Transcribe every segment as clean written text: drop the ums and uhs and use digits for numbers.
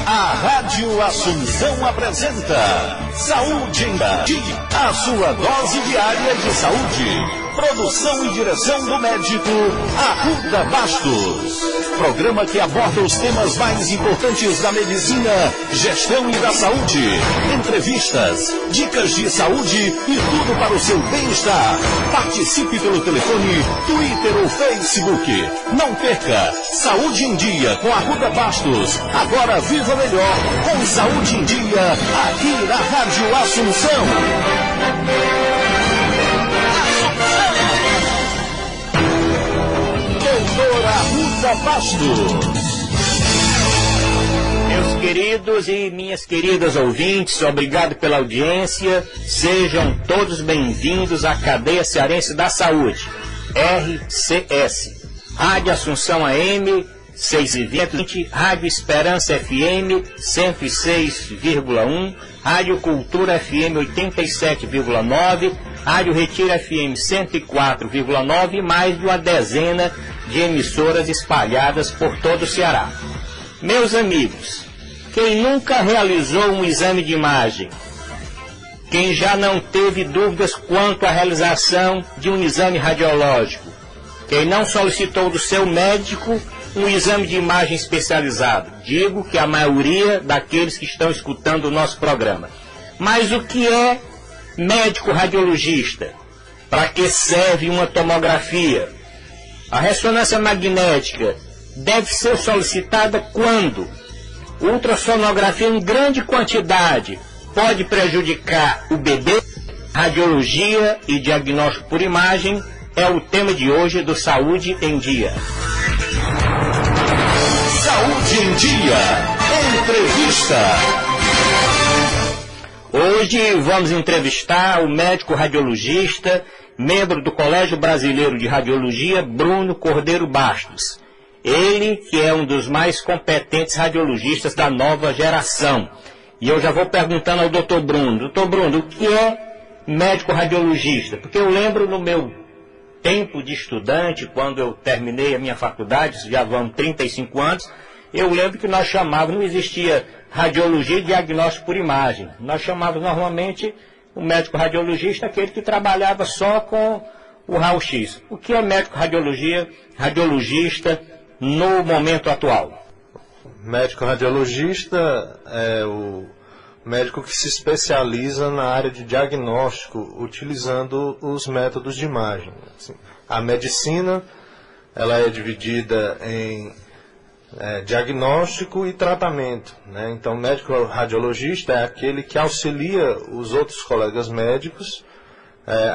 A Rádio Assunção apresenta Saúde em Dia, a sua dose diária de saúde. Produção e direção do médico Arruda Bastos. Programa que aborda os temas mais importantes da medicina, gestão e da saúde. Entrevistas, dicas de saúde e tudo para o seu bem-estar. Participe pelo telefone, Twitter ou Facebook. Não perca Saúde em Dia com Arruda Bastos. Agora viva melhor com Saúde em Dia aqui na Rádio Assunção. Doutora Arruda Bastos. Meus queridos e minhas queridas ouvintes, obrigado pela audiência. Sejam todos bem-vindos à Cadeia Cearense da Saúde, RCS. Rádio Assunção AM 620, Rádio Esperança FM 106,1, Rádio Cultura FM 87,9, Rádio Retiro FM 104,9 e mais de uma dezena de emissoras espalhadas por todo o Ceará. Meus amigos, quem nunca realizou um exame de imagem? Quem já não teve dúvidas quanto à realização de um exame radiológico? Quem não solicitou do seu médico um exame de imagem especializado? Digo que a maioria daqueles que estão escutando o nosso programa. Mas o que é médico radiologista? Para que serve uma tomografia? A ressonância magnética deve ser solicitada quando? Ultrassonografia em grande quantidade pode prejudicar o bebê? Radiologia e diagnóstico por imagem é o tema de hoje do Saúde em Dia. Saúde em Dia. Entrevista. Hoje vamos entrevistar o médico radiologista, membro do Colégio Brasileiro de Radiologia, Bruno Cordeiro Bastos. Ele que é um dos mais competentes radiologistas da nova geração. E eu já vou perguntando ao Dr. Bruno. Dr. Bruno, o que é médico radiologista? Porque eu lembro no meu tempo de estudante, quando eu terminei a minha faculdade, já vão 35 anos, eu lembro que nós chamávamos, não existia radiologia e diagnóstico por imagem. Nós chamávamos normalmente o médico radiologista aquele que trabalhava só com o raio-x. O que é médico radiologista no momento atual? Médico radiologista é o médico que se especializa na área de diagnóstico utilizando os métodos de imagem. A medicina ela é dividida em diagnóstico e tratamento, né? Então, médico radiologista é aquele que auxilia os outros colegas médicos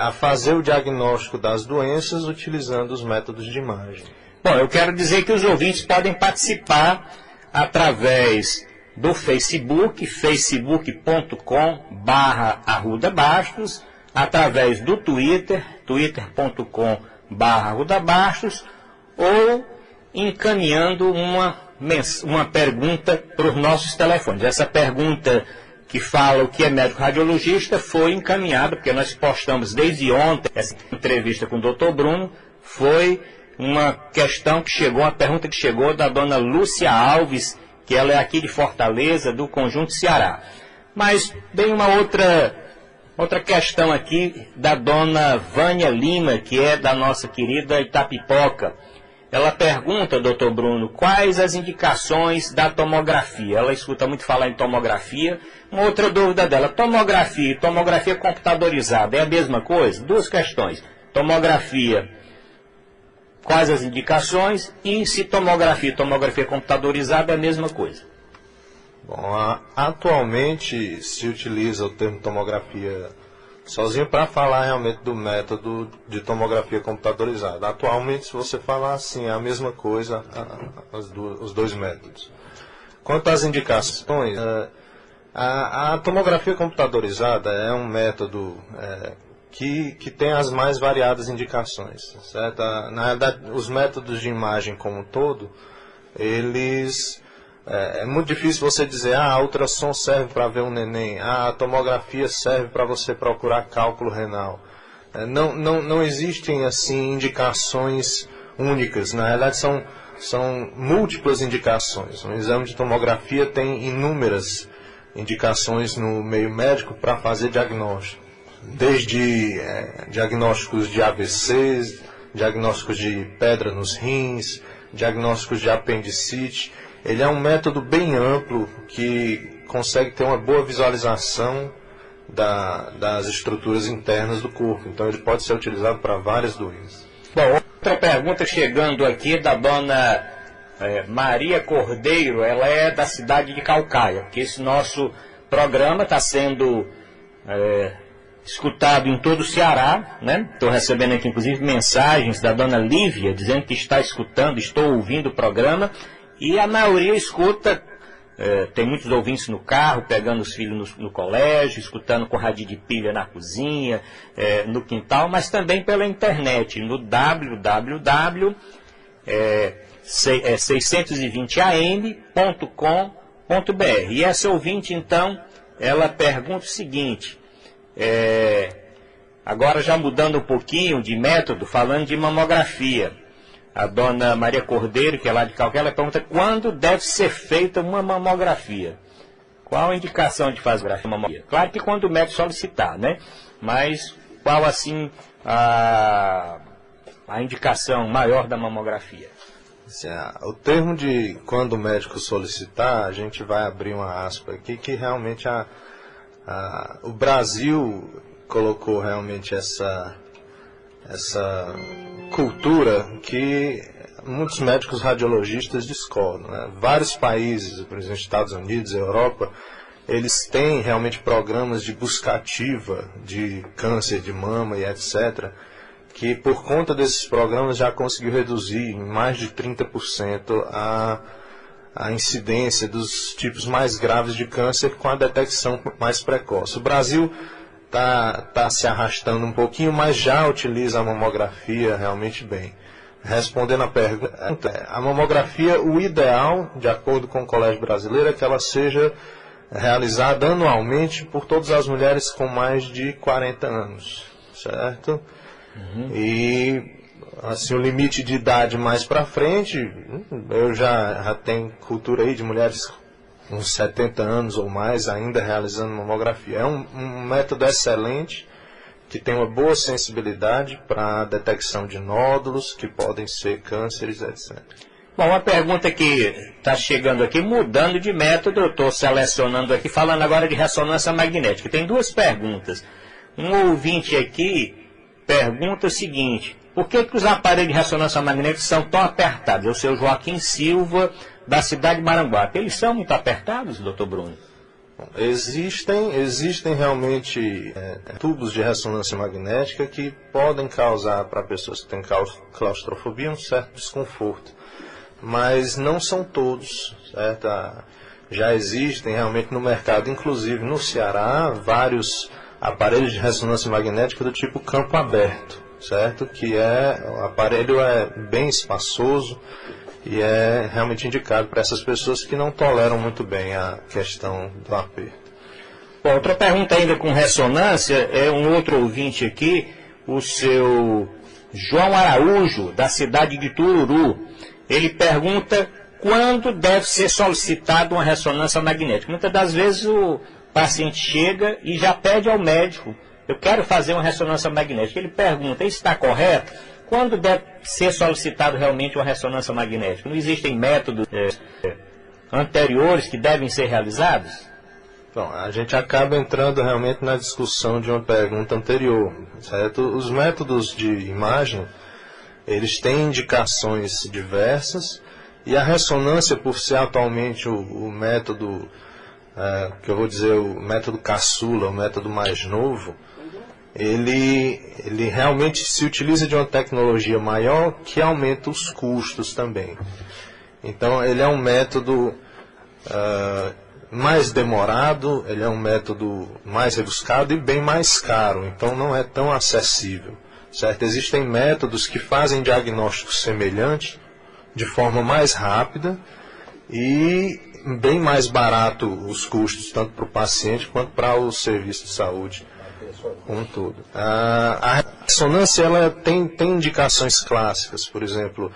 a fazer o diagnóstico das doenças utilizando os métodos de imagem. Bom, eu quero dizer que os ouvintes podem participar através do Facebook, facebook.com/Arruda Bastos, através do Twitter, twitter.com/Arruda Bastos, ou encaminhando uma pergunta para os nossos telefones. Essa pergunta que fala o que é médico radiologista foi encaminhada, porque nós postamos desde ontem essa entrevista com o Dr. Bruno, foi uma questão que chegou, uma pergunta que chegou da dona Lúcia Alves, que ela é aqui de Fortaleza, do Conjunto Ceará. Mas tem uma outra questão aqui da dona Vânia Lima, que é da nossa querida Itapipoca. Ela pergunta, doutor Bruno, quais as indicações da tomografia? Ela escuta muito falar em tomografia. Uma outra dúvida dela, tomografia e tomografia computadorizada é a mesma coisa? Duas questões. Tomografia, quais as indicações? E se tomografia e tomografia computadorizada é a mesma coisa? Bom, atualmente se utiliza o termo tomografia sozinho para falar realmente do método de tomografia computadorizada. Atualmente, se você falar assim, é a mesma coisa, os dois métodos. Quanto às indicações, a tomografia computadorizada é um método que tem as mais variadas indicações, certo? Na realidade, os métodos de imagem como um todo, eles... É muito difícil você dizer, a ultrassom serve para ver um neném, a tomografia serve para você procurar cálculo renal. Não existem assim indicações únicas, na realidade são múltiplas indicações. Um exame de tomografia tem inúmeras indicações no meio médico para fazer diagnóstico. Desde diagnósticos de AVCs, diagnósticos de pedra nos rins, diagnósticos de apendicite. Ele é um método bem amplo que consegue ter uma boa visualização das estruturas internas do corpo. Então ele pode ser utilizado para várias doenças. Bom, outra pergunta chegando aqui da dona Maria Cordeiro, ela é da cidade de Caucaia, que esse nosso programa está sendo escutado em todo o Ceará, né? Estou recebendo aqui inclusive mensagens da dona Lívia dizendo que está escutando, estou ouvindo o programa, e a maioria escuta. Tem muitos ouvintes no carro, pegando os filhos no colégio, escutando com radinho de pilha na cozinha, no quintal, mas também pela internet, no www.620am.com.br. E essa ouvinte, então, ela pergunta o seguinte, agora já mudando um pouquinho de método, falando de mamografia. A dona Maria Cordeiro, que é lá de Caucaia, ela pergunta quando deve ser feita uma mamografia. Qual a indicação de fazer a mamografia? Claro que quando o médico solicitar, né? Mas qual, assim, a indicação maior da mamografia? O termo de quando o médico solicitar, a gente vai abrir uma aspa aqui, que realmente o Brasil colocou realmente essa cultura que muitos médicos radiologistas discordam, né? Vários países, por exemplo, Estados Unidos, Europa, eles têm realmente programas de busca ativa de câncer de mama e etc., que por conta desses programas já conseguiu reduzir em mais de 30% a incidência dos tipos mais graves de câncer com a detecção mais precoce. O Brasil está se arrastando um pouquinho, mas já utiliza a mamografia realmente bem. Respondendo à pergunta, a mamografia, o ideal, de acordo com o Colégio Brasileiro, é que ela seja realizada anualmente por todas as mulheres com mais de 40 anos, certo? Uhum. E assim, o limite de idade mais para frente, eu já tenho cultura aí de mulheres uns 70 anos ou mais ainda realizando mamografia. É um método excelente, que tem uma boa sensibilidade para a detecção de nódulos, que podem ser cânceres, etc. Bom, uma pergunta que está chegando aqui, mudando de método, eu estou selecionando aqui, falando agora de ressonância magnética. Tem duas perguntas. Um ouvinte aqui pergunta o seguinte, por que os aparelhos de ressonância magnética são tão apertados? É o seu Joaquim Silva, da cidade de Maranguape. Eles são muito apertados, doutor Bruno? Existem realmente tubos de ressonância magnética que podem causar para pessoas que têm claustrofobia um certo desconforto, mas não são todos, certo? Já existem realmente no mercado, inclusive no Ceará, vários aparelhos de ressonância magnética do tipo campo aberto, certo? Que o aparelho é bem espaçoso e é realmente indicado para essas pessoas que não toleram muito bem a questão do aperto. Bom, outra pergunta ainda com ressonância, é um outro ouvinte aqui, o seu João Araújo, da cidade de Tururu. Ele pergunta quando deve ser solicitada uma ressonância magnética. Muitas das vezes o paciente chega e já pede ao médico, eu quero fazer uma ressonância magnética. Ele pergunta, isso está correto? Quando deve ser solicitado realmente uma ressonância magnética? Não existem métodos anteriores que devem ser realizados? Bom, a gente acaba entrando realmente na discussão de uma pergunta anterior, certo? Os métodos de imagem, eles têm indicações diversas, e a ressonância, por ser atualmente o método, que eu vou dizer, o método caçula, o método mais novo, ele realmente se utiliza de uma tecnologia maior que aumenta os custos também. Então, ele é um método mais demorado, ele é um método mais rebuscado e bem mais caro, então não é tão acessível, certo? Existem métodos que fazem diagnóstico semelhante de forma mais rápida e bem mais barato os custos, tanto para o paciente quanto para o serviço de saúde como um todo. A ressonância ela tem indicações clássicas, por exemplo,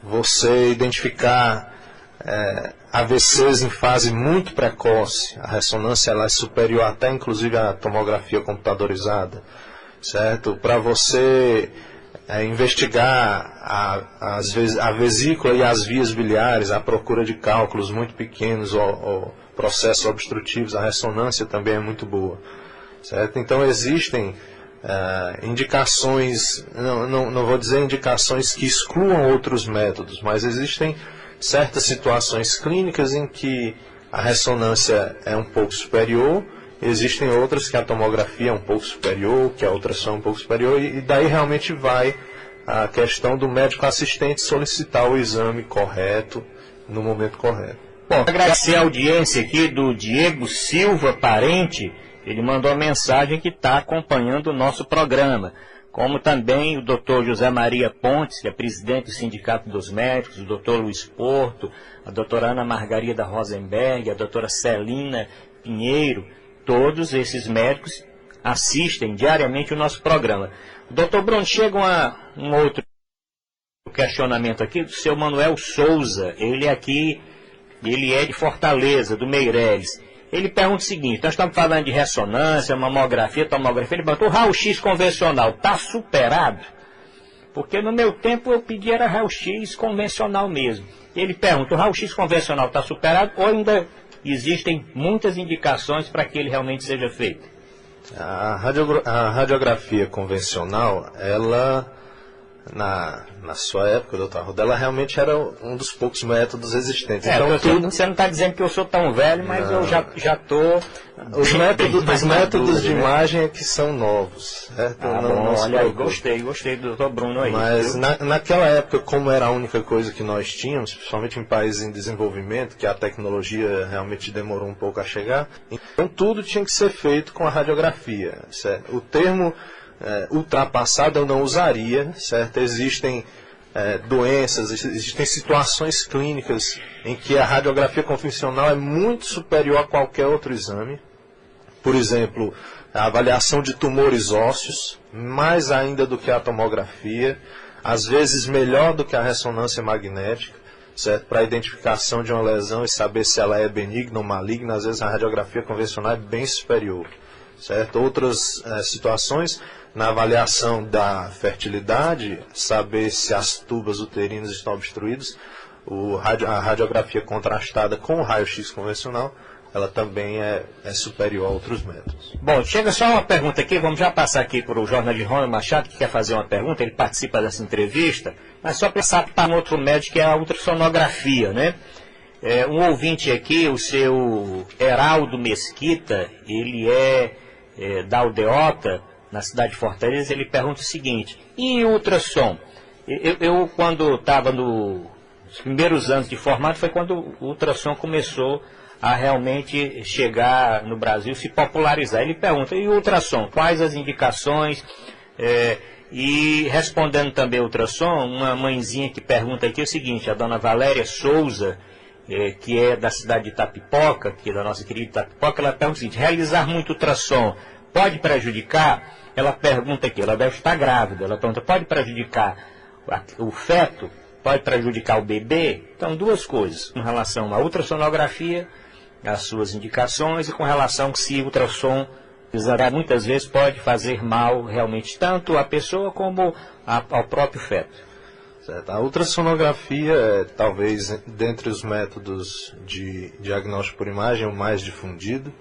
você identificar AVCs em fase muito precoce. A ressonância ela é superior até inclusive à tomografia computadorizada, certo? Para você investigar a vesícula e as vias biliares, a procura de cálculos muito pequenos ou processos obstrutivos, a ressonância também é muito boa, certo? Então existem indicações, não vou dizer indicações que excluam outros métodos, mas existem certas situações clínicas em que a ressonância é um pouco superior, existem outras que a tomografia é um pouco superior, que a ultrassom é um pouco superior, e daí realmente vai a questão do médico assistente solicitar o exame correto no momento correto. Bom, agradecer a audiência aqui do Diego Silva Parente. Ele mandou uma mensagem que está acompanhando o nosso programa, como também o Dr. José Maria Pontes, que é presidente do Sindicato dos Médicos, o Dr. Luiz Porto, a doutora Ana Margarida Rosenberg, a doutora Celina Pinheiro. Todos esses médicos assistem diariamente o nosso programa. Doutor Bruno, chega um outro questionamento aqui do seu Manuel Souza. Ele é de Fortaleza, do Meireles. Ele pergunta o seguinte: nós estamos falando de ressonância, mamografia, tomografia. Ele pergunta: o raio-x convencional está superado? Porque no meu tempo eu pedi era raio-x convencional mesmo. Ele pergunta: o raio-x convencional está superado ou ainda existem muitas indicações para que ele realmente seja feito? A radiografia convencional, ela, na sua época, doutor Arruda, ela realmente era um dos poucos métodos existentes. Então, você não está dizendo que eu sou tão velho, mas não. Eu já estou... Os métodos de imagem é que são novos. Certo? Olha aí, gostei do doutor Bruno aí. Mas naquela época, como era a única coisa que nós tínhamos, principalmente em países em desenvolvimento, que a tecnologia realmente demorou um pouco a chegar, então tudo tinha que ser feito com a radiografia. Certo? O termo ultrapassado eu não usaria, certo? Existem doenças, existem situações clínicas em que a radiografia convencional é muito superior a qualquer outro exame. Por exemplo, a avaliação de tumores ósseos, mais ainda do que a tomografia, às vezes melhor do que a ressonância magnética, certo? Para a identificação de uma lesão e saber se ela é benigna ou maligna, às vezes a radiografia convencional é bem superior, certo? Outras situações, na avaliação da fertilidade, saber se as tubas uterinas estão obstruídas, a radiografia contrastada com o raio-x convencional, ela também é superior a outros métodos. Bom, chega só uma pergunta aqui, vamos já passar aqui para o jornalista Ronald Machado, que quer fazer uma pergunta, ele participa dessa entrevista, mas só passar para um outro médico, que é a ultrassonografia, né? Um ouvinte aqui, o seu Heraldo Mesquita, ele é da Aldeota, na cidade de Fortaleza. Ele pergunta o seguinte: e ultrassom? Eu quando estava nos primeiros anos de formato, foi quando o ultrassom começou a realmente chegar no Brasil, se popularizar. Ele pergunta: e o ultrassom? Quais as indicações? E respondendo também o ultrassom, uma mãezinha que pergunta aqui o seguinte, a dona Valéria Souza, que é da cidade de Itapipoca, que é da nossa querida Itapipoca, ela pergunta o seguinte: realizar muito ultrassom pode prejudicar? Ela pergunta aqui, ela deve estar grávida, ela pergunta: pode prejudicar o feto? Pode prejudicar o bebê? Então, duas coisas, com relação à ultrassonografia, as suas indicações, e com relação se o ultrassom muitas vezes pode fazer mal realmente tanto à pessoa como ao próprio feto. Certo. A ultrassonografia é talvez dentre os métodos de diagnóstico por imagem o mais difundido.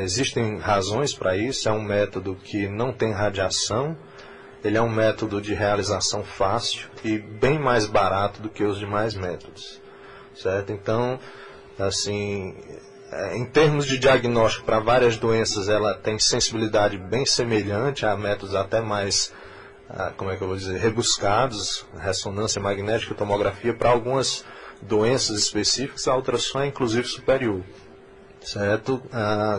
Existem razões para isso. É um método que não tem radiação, ele é um método de realização fácil e bem mais barato do que os demais métodos, certo? Então, assim, em termos de diagnóstico para várias doenças, ela tem sensibilidade bem semelhante a métodos até mais, rebuscados, ressonância magnética, tomografia. Para algumas doenças específicas, a ultrassom é inclusive superior, certo?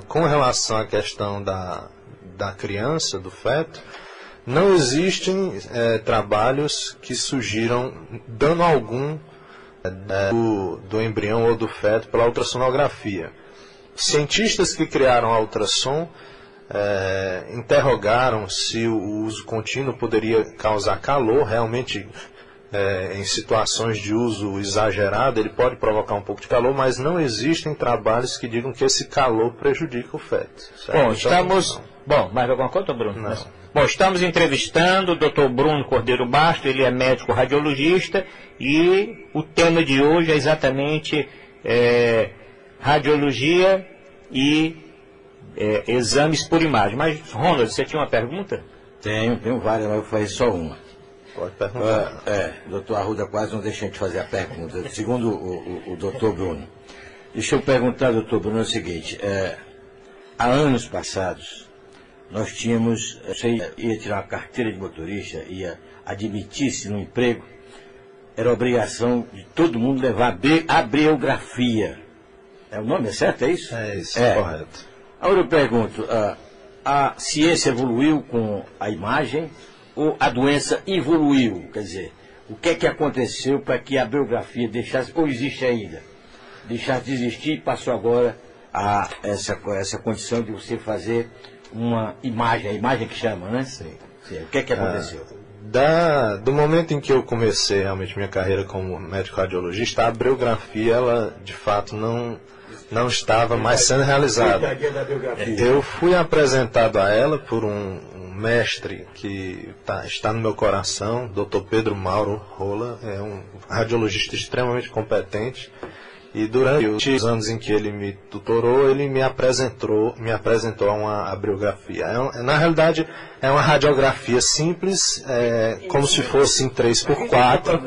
Com relação à questão da criança, do feto, não existem trabalhos que sugiram dano algum do embrião ou do feto pela ultrassonografia. Cientistas que criaram a ultrassom interrogaram se o uso contínuo poderia causar calor. Realmente em situações de uso exagerado, ele pode provocar um pouco de calor, mas não existem trabalhos que digam que esse calor prejudica o feto. Certo? Bom, estamos... Bom, mais alguma coisa, Bruno? Não. Bom, estamos entrevistando o Dr. Bruno Cordeiro Basto, ele é médico radiologista, e o tema de hoje é exatamente radiologia e exames por imagem. Mas, Ronald, você tinha uma pergunta? Tenho várias, mas eu vou fazer só uma. Pode perguntar. Doutor Arruda quase não deixa a gente fazer a pergunta. Segundo o doutor Bruno. Deixa eu perguntar, doutor Bruno, o seguinte. Há anos passados, nós tínhamos... Você ia tirar uma carteira de motorista, ia admitir-se no emprego, era obrigação de todo mundo levar a biografia. O nome é certo, é isso? É isso, correto. Agora eu pergunto, a ciência evoluiu com a imagem ou a doença evoluiu? Quer dizer, o que é que aconteceu para que a biografia deixasse, ou existe ainda, deixasse de existir e passou agora a essa condição de você fazer uma imagem, a imagem que chama, né? Sim. O que é que aconteceu? Do momento em que eu comecei realmente minha carreira como médico radiologista, a biografia, ela de fato não estava mais sendo realizada. Eu fui apresentado a ela por um mestre que está no meu coração, Dr. Pedro Mauro Rola, é um radiologista extremamente competente, e durante os anos em que ele me tutorou, ele me apresentou a biografia. Na realidade, é uma radiografia simples, como se fosse em 3x4,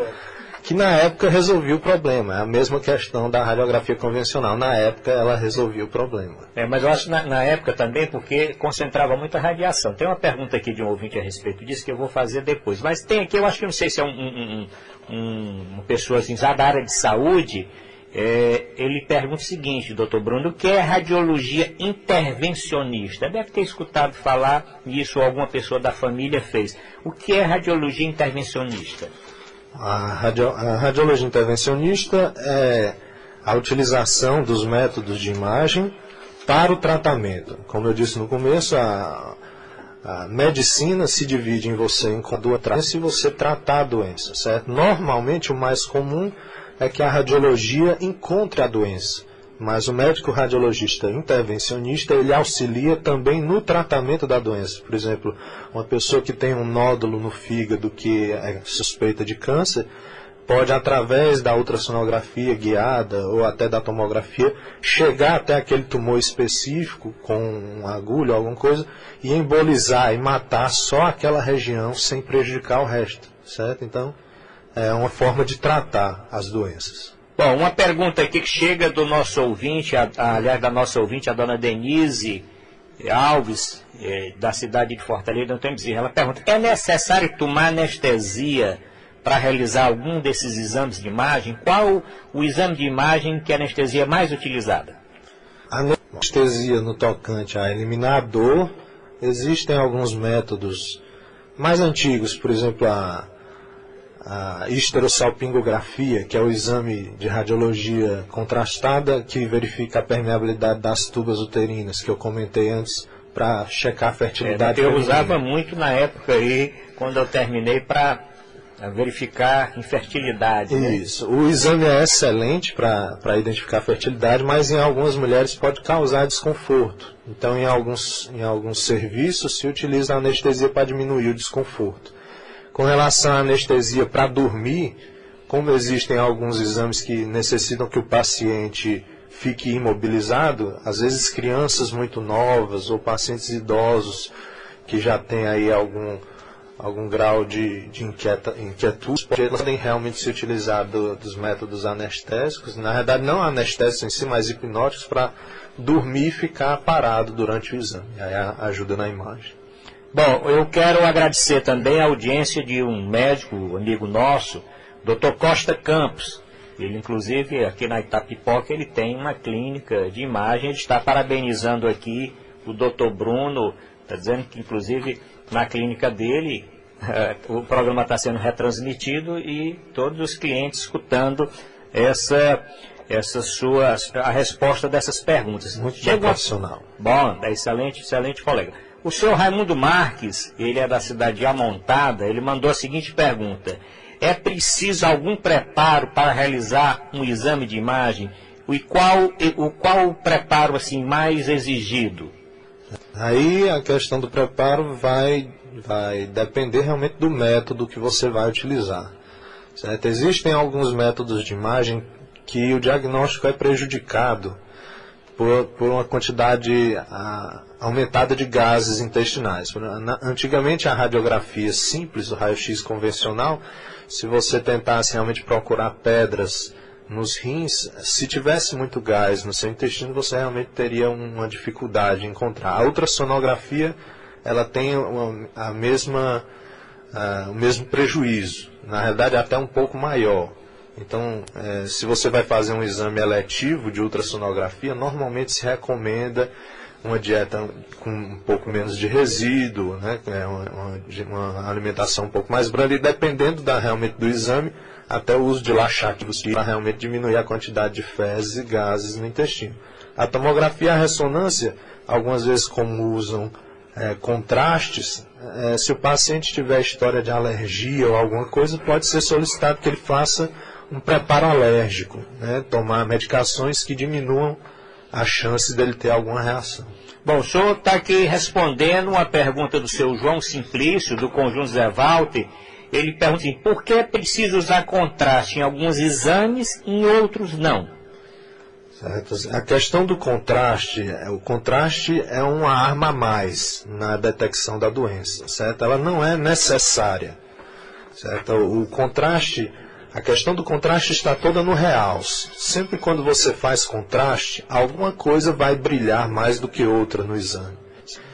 que na época resolvia o problema. É a mesma questão da radiografia convencional. Na época ela resolvia o problema. Mas eu acho na época também, porque concentrava muita radiação. Tem uma pergunta aqui de um ouvinte a respeito disso que eu vou fazer depois. Mas tem aqui, eu acho que não sei se é uma pessoa assim, já da área de saúde. Ele pergunta o seguinte, doutor Bruno, o que é radiologia intervencionista? Deve ter escutado falar nisso, ou alguma pessoa da família fez. O que é radiologia intervencionista? A radiologia intervencionista é a utilização dos métodos de imagem para o tratamento. Como eu disse no começo, a medicina se divide em você encontrar a doença e você tratar a doença, certo? Normalmente o mais comum é que a radiologia encontre a doença, mas o médico radiologista intervencionista, ele auxilia também no tratamento da doença. Por exemplo, uma pessoa que tem um nódulo no fígado que é suspeita de câncer, pode, através da ultrassonografia guiada ou até da tomografia, chegar até aquele tumor específico com uma agulha ou alguma coisa e embolizar e matar só aquela região sem prejudicar o resto, certo? Então, é uma forma de tratar as doenças. Bom, uma pergunta aqui que chega do nosso ouvinte, aliás, da nossa ouvinte, a dona Denise Alves, da cidade de Fortaleza, Antônio Bezerra. Ela pergunta, é necessário tomar anestesia para realizar algum desses exames de imagem? Qual o exame de imagem que a anestesia é mais utilizada? A anestesia no tocante a eliminar a dor, existem alguns métodos mais antigos, por exemplo, a histerosalpingografia, que é o exame de radiologia contrastada que verifica a permeabilidade das tubas uterinas, que eu comentei antes, para checar a fertilidade. Eu usava muito na época aí, quando eu terminei, para verificar infertilidade. Isso. Né? O exame é excelente para identificar a fertilidade, mas em algumas mulheres pode causar desconforto. Então, em alguns serviços, se utiliza a anestesia para diminuir o desconforto. Com relação à anestesia para dormir, como existem alguns exames que necessitam que o paciente fique imobilizado, às vezes crianças muito novas ou pacientes idosos que já têm aí algum grau de inquietude, podem realmente se utilizar dos métodos anestésicos, na verdade não anestésicos em si, mas hipnóticos, para dormir e ficar parado durante o exame. Aí ajuda na imagem. Bom, eu quero agradecer também a audiência de um médico, amigo nosso, Dr. Costa Campos. Ele, inclusive, aqui na Itapipoca, ele tem uma clínica de imagem. Ele está parabenizando aqui o Dr. Bruno, está dizendo que, inclusive, na clínica dele, o programa está sendo retransmitido e todos os clientes escutando a resposta dessas perguntas. Muito profissional. Bom, excelente colega. O senhor Raimundo Marques, ele é da cidade de Amontada, ele mandou a seguinte pergunta. é preciso algum preparo para realizar um exame de imagem? Qual o preparo assim, mais exigido? Aí a questão do preparo vai depender realmente do método que você vai utilizar. Certo? Existem alguns métodos de imagem que o diagnóstico é prejudicado por uma quantidade aumentada de gases intestinais. Antigamente a radiografia simples, o raio-x convencional, se você tentasse realmente procurar pedras nos rins, se tivesse muito gás no seu intestino, você realmente teria uma dificuldade em encontrar. A ultrassonografia, ela tem o mesmo prejuízo, na realidade até um pouco maior. Então, se você vai fazer um exame eletivo de ultrassonografia, normalmente se recomenda uma dieta com um pouco menos de resíduo, né? Uma alimentação um pouco mais branda, e dependendo realmente do exame, até o uso de laxativos para realmente diminuir a quantidade de fezes e gases no intestino. A tomografia e a ressonância, algumas vezes como usam contrastes, se o paciente tiver história de alergia ou alguma coisa, pode ser solicitado que ele faça um preparo alérgico, né? Tomar medicações que diminuam a chance dele ter alguma reação. Bom, o senhor está aqui respondendo uma pergunta do seu João Simplício, do Conjunto Zé Walter. Ele pergunta assim, por que é preciso usar contraste em alguns exames e em outros não? Certo. A questão do contraste, o contraste é uma arma a mais na detecção da doença, certo? Ela não é necessária, certo? O contraste, a questão do contraste está toda no realce. Sempre quando você faz contraste, alguma coisa vai brilhar mais do que outra no exame,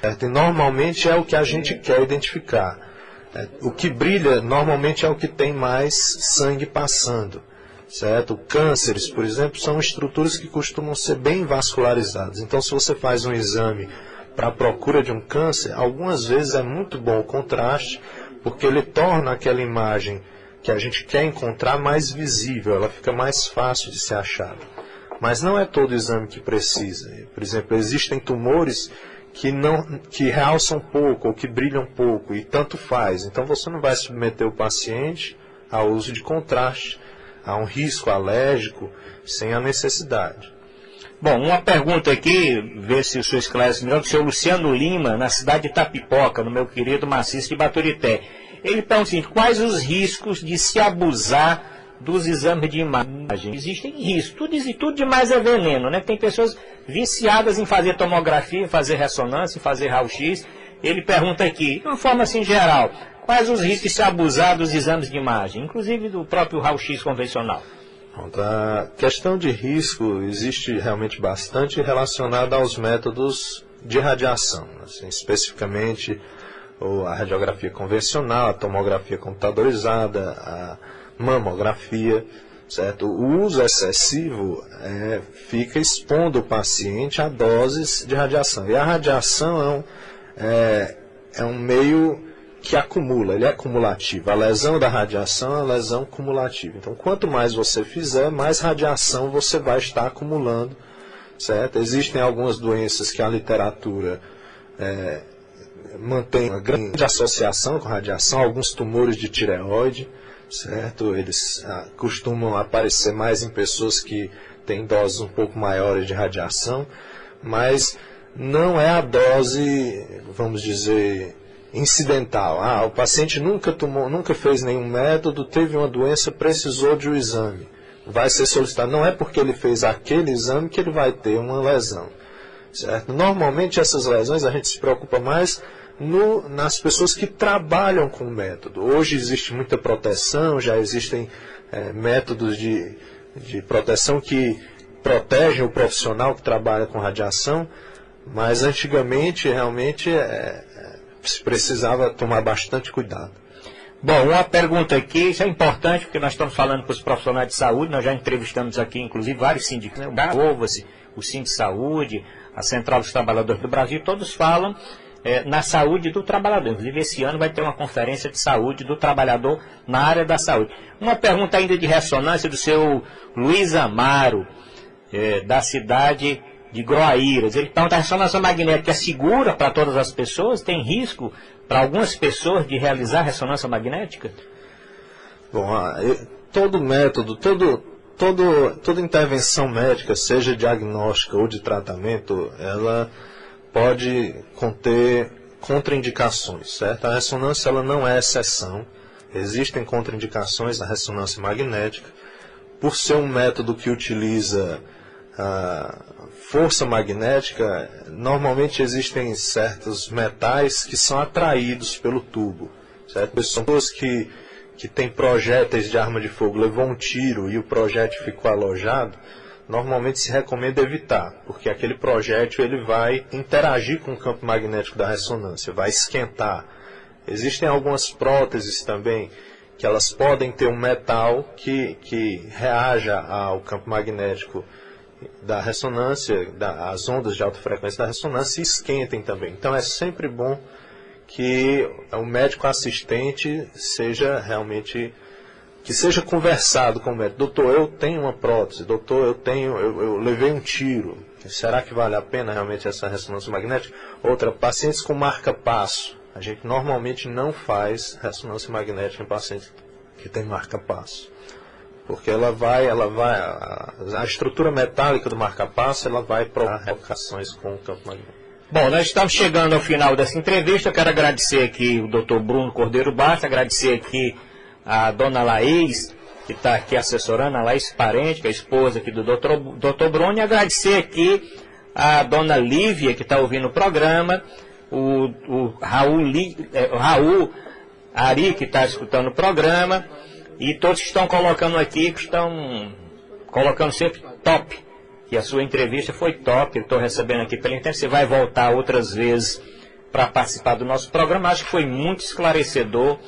certo? E normalmente é o que a gente quer identificar. O que brilha normalmente é o que tem mais sangue passando, certo? Cânceres, por exemplo, são estruturas que costumam ser bem vascularizadas. Então, se você faz um exame para a procura de um câncer, algumas vezes é muito bom o contraste, porque ele torna aquela imagem que a gente quer encontrar mais visível, ela fica mais fácil de ser achada. Mas não é todo exame que precisa. Por exemplo, existem tumores que realçam pouco ou que brilham pouco, e tanto faz. Então você não vai submeter o paciente ao uso de contraste, a um risco alérgico, sem a necessidade. Bom, uma pergunta aqui, ver se o senhor esclarece melhor, do senhor Luciano Lima, na cidade de Itapipoca, no meu querido maciço de Baturité. Ele pergunta assim, quais os riscos de se abusar dos exames de imagem? Existem riscos, tudo demais é veneno, né? Tem pessoas viciadas em fazer tomografia, fazer ressonância, fazer raio-x. Ele pergunta aqui, de uma forma assim geral, quais os riscos de se abusar dos exames de imagem, inclusive do próprio raio-x convencional? A questão de risco existe realmente bastante relacionada aos métodos de radiação, assim, especificamente a radiografia convencional, a tomografia computadorizada, a mamografia, certo? O uso excessivo fica expondo o paciente a doses de radiação. E a radiação é um meio que acumula, ele é acumulativo. A lesão da radiação é uma lesão cumulativa. Então, quanto mais você fizer, mais radiação você vai estar acumulando, certo? Existem algumas doenças que a literatura mantém uma grande associação com radiação, alguns tumores de tireoide, certo? Eles costumam aparecer mais em pessoas que têm doses um pouco maiores de radiação, mas não é a dose, vamos dizer, incidental. O paciente nunca fez nenhum método, teve uma doença, precisou de um exame. Vai ser solicitado. Não é porque ele fez aquele exame que ele vai ter uma lesão, certo? Normalmente essas lesões a gente se preocupa mais nas pessoas que trabalham com o método. Hoje existe muita proteção, já existem métodos de proteção que protegem o profissional que trabalha com radiação, mas antigamente realmente se precisava tomar bastante cuidado. Bom, uma pergunta aqui, isso é importante porque nós estamos falando com os profissionais de saúde, nós já entrevistamos aqui inclusive vários sindicatos, o Sindsaúde, a Central dos Trabalhadores do Brasil, todos falam na saúde do trabalhador. Inclusive, esse ano vai ter uma conferência de saúde do trabalhador na área da saúde. Uma pergunta ainda de ressonância do seu Luiz Amaro, da cidade de Groaíras. Ele pergunta, a ressonância magnética é segura para todas as pessoas? Tem risco para algumas pessoas de realizar ressonância magnética? Bom, todo método, toda intervenção médica, seja diagnóstica ou de tratamento, ela pode conter contraindicações, certo? A ressonância ela não é exceção. Existem contraindicações na ressonância magnética, por ser um método que utiliza força magnética. Normalmente existem certos metais que são atraídos pelo tubo, certo? São pessoas que têm projéteis de arma de fogo, levou um tiro e o projétil ficou alojado, normalmente se recomenda evitar, porque aquele projétil ele vai interagir com o campo magnético da ressonância, vai esquentar. Existem algumas próteses também que elas podem ter um metal que reaja ao campo magnético da ressonância, as ondas de alta frequência da ressonância, e esquentem também. Então é sempre bom que o médico assistente seja realmente, que seja conversado com o médico. Doutor, eu tenho uma prótese, doutor, eu levei um tiro, será que vale a pena realmente essa ressonância magnética? Outra, pacientes com marca-passo. A gente normalmente não faz ressonância magnética em pacientes que tem marca-passo, porque a estrutura metálica do marca-passo, ela vai provocar relocações com o campo magnético. Bom, nós estamos chegando ao final dessa entrevista. Eu quero agradecer aqui o Dr. Bruno Cordeiro Bastos, agradecer aqui a dona Laís, que está aqui assessorando, a Laís Parente, que é a esposa aqui do Dr. Bruno, e agradecer aqui a dona Lívia, que está ouvindo o programa, o Raul Ari, que está escutando o programa, e todos que estão colocando aqui, que estão colocando sempre top, que a sua entrevista foi top. Eu estou recebendo aqui pela internet, você vai voltar outras vezes para participar do nosso programa. Acho que foi muito esclarecedor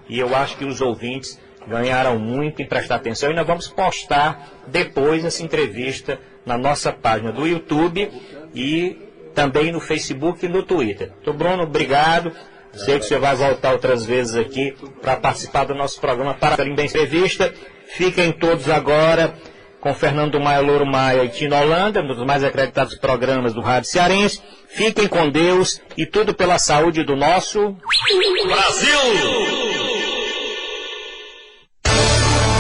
e eu acho que os ouvintes ganharam muito em prestar atenção, e nós vamos postar depois essa entrevista na nossa página do YouTube e também no Facebook e no Twitter. Então, Bruno, obrigado. Sei que você vai voltar outras vezes aqui para participar do nosso programa Paralelo da Entrevista. Fiquem todos agora com Fernando Maia, Louro Maia e Tino Holanda, um dos mais acreditados programas do Rádio Cearense. Fiquem com Deus e tudo pela saúde do nosso Brasil!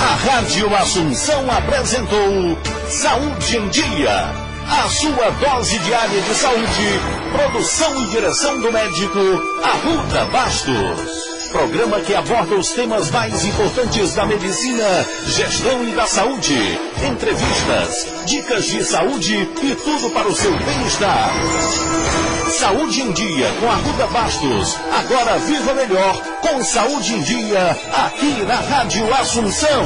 A Rádio Assunção apresentou Saúde em Dia. A sua dose diária de saúde. Produção e direção do médico Arruda Bastos. Programa que aborda os temas mais importantes da medicina, gestão e da saúde. Entrevistas, dicas de saúde e tudo para o seu bem-estar. Saúde em Dia com Arruda Bastos. Agora viva melhor com Saúde em Dia, aqui na Rádio Assunção.